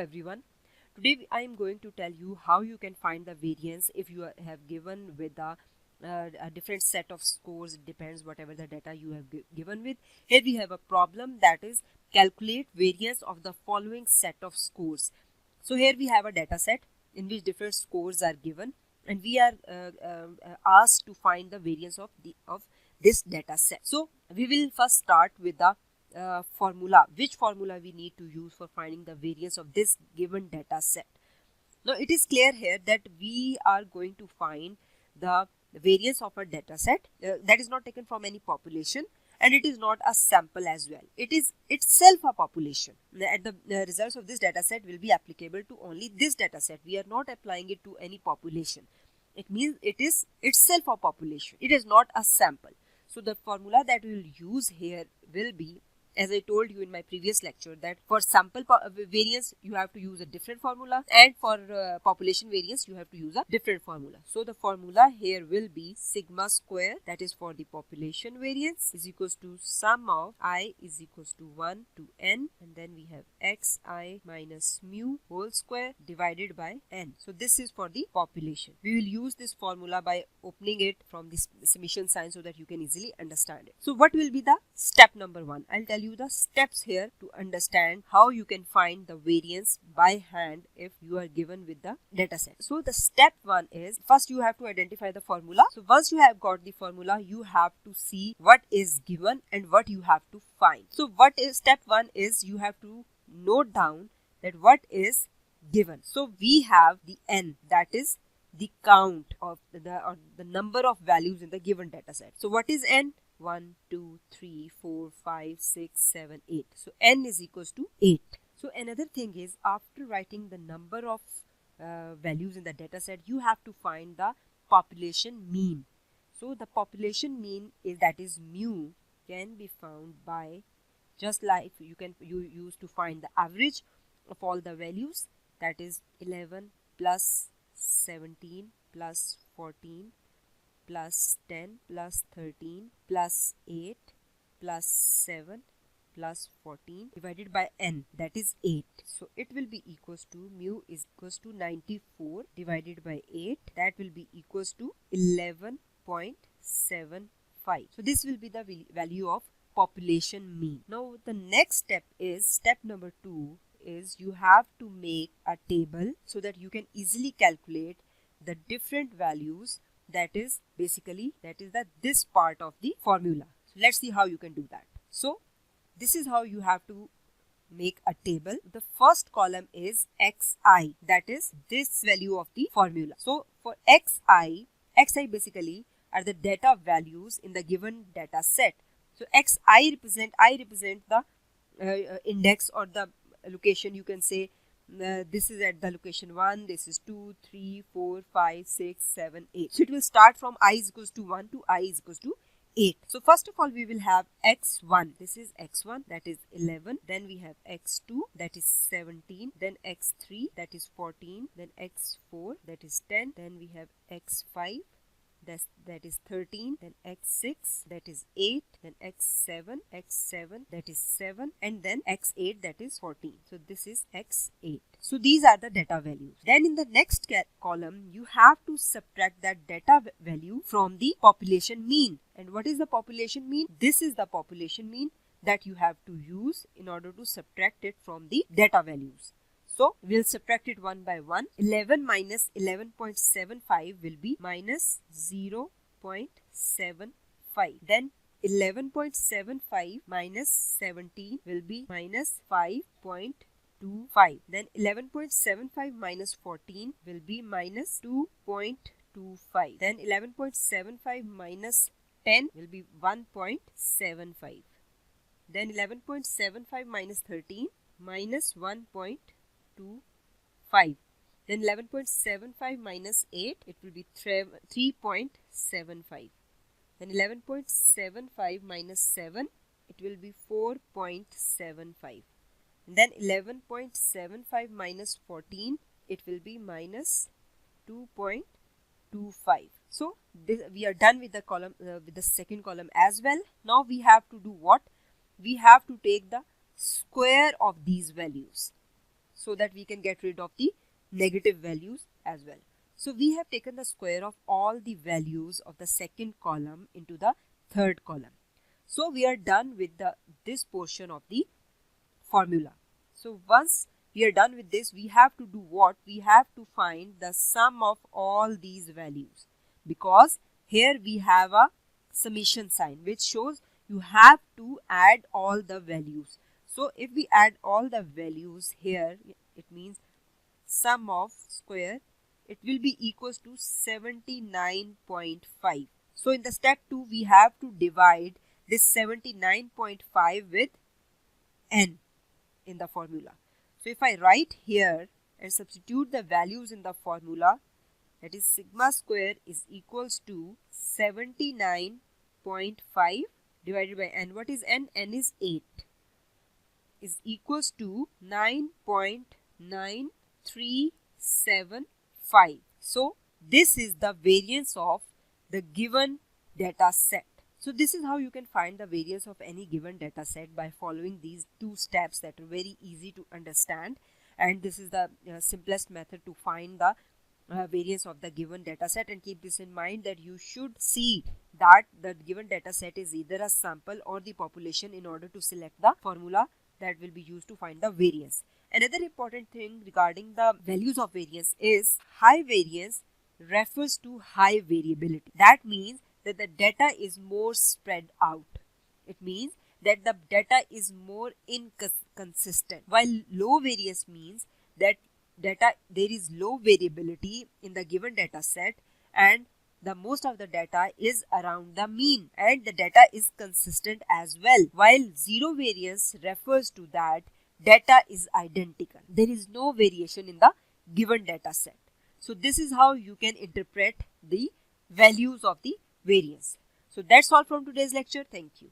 everyone. Today I am going to tell you how you can find the variance if you have given with a different set of scores. It depends whatever the data you have given with. Here we have a problem, that is calculate variance of the following set of scores. So here we have a data set in which different scores are given, and we are asked to find the variance of this data set. So we will first start with the formula. Which formula we need to use for finding the variance of this given data set. Now it is clear here that we are going to find the variance of a data set that is not taken from any population, and it is not a sample as well. It is itself a population. The results of this data set will be applicable to only this data set. We are not applying it to any population. It means it is itself a population. It is not a sample. So the formula that we will use here will be, as I told you in my previous lecture, that for sample variance you have to use a different formula, and for population variance you have to use a different formula. So the formula here will be sigma square, that is for the population variance, is equals to sum of I is equals to 1 to n, and then we have xi minus mu whole square divided by n. So this is for the population. We will use this formula by opening it from this summation sign so that you can easily understand it. So what will be the step number 1? I'll tell you the steps here to understand how you can find the variance by hand if you are given with the data set. So the step 1 is, first you have to identify the formula. So once you have got the formula, you have to see what is given and what you have to find. So what is step 1 is, you have to note down that what is given. So we have the n, that is the count of the number of values in the given data set. So what is n? 1, 2, 3, 4, 5, 6, 7, 8. So n is equals to 8. So another thing is, after writing the number of values in the data set, you have to find the population mean. So the population mean is, that is mu, can be found by, just like you use to find the average of all the values, that is 11 plus 17 plus 14 plus 10 plus 13 plus 8 plus 7 plus 14 divided by n, that is 8. So it will be equals to, mu is equals to 94 divided by 8, that will be equals to 11.75. So this will be the value of population mean. Now the next step is, step number 2 is, you have to make a table so that you can easily calculate the different values. That is basically, this part of the formula. So let's see how you can do that. So this is how you have to make a table. The first column is xi, that is this value of the formula. So for xi basically are the data values in the given data set. So I represent the index or the location. You can say this is at the location 1, this is 2, 3, 4, 5, 6, 7, 8. So it will start from I is equals to 1 to I is equals to 8. So first of all we will have x1, this is x1, that is 11, then we have x2, that is 17, then x3, that is 14, then x4, that is 10, then we have x5, that is 13, then x6, that is 8, then x7, that is 7, and then x8, that is 14. So this is x8. So these are the data values. Then in the next column, you have to subtract that data value from the population mean. And what is the population mean? This is the population mean that you have to use in order to subtract it from the data values. So we'll subtract it one by one. 11 minus 11.75 will be minus 0.75. Then 11.75 minus 17 will be minus 5.25. Then 11.75 minus 14 will be minus 2.25. Then 11.75 minus 10 will be 1.75. Then 11.75 minus 13 minus 1.25. Then 11.75 minus 8, it will be 3.75. Then 11.75 minus 7, it will be 4.75. Then 11.75 minus 14, it will be minus 2.25. So we are done with the column, with the second column as well. Now we have to do what? We have to take the square of these values. so that we can get rid of the negative values as well. So we have taken the square of all the values of the second column into the third column. So we are done with this portion of the formula. So once we are done with this, we have to do what? We have to find the sum of all these values, because here we have a summation sign which shows you have to add all the values. So if we add all the values here, it means sum of square, it will be equals to 79.5. So in the step 2, we have to divide this 79.5 with n in the formula. So if I write here and substitute the values in the formula, that is sigma square is equals to 79.5 divided by n. What is n? N is 8, is equals to 9.9375. So this is the variance of the given data set. So this is how you can find the variance of any given data set by following these two steps that are very easy to understand, and this is the simplest method to find the variance of the given data set. And keep this in mind that you should see that the given data set is either a sample or the population in order to select the formula that will be used to find the variance. Another important thing regarding the values of variance is high variance refers to high variability. That means that the data is more spread out. It means that the data is more inconsistent, while low variance means that there is low variability in the given data set, and the most of the data is around the mean, and the data is consistent as well, while zero variance refers to that data is identical. There is no variation in the given data set. So this is how you can interpret the values of the variance. So that's all from today's lecture. Thank you.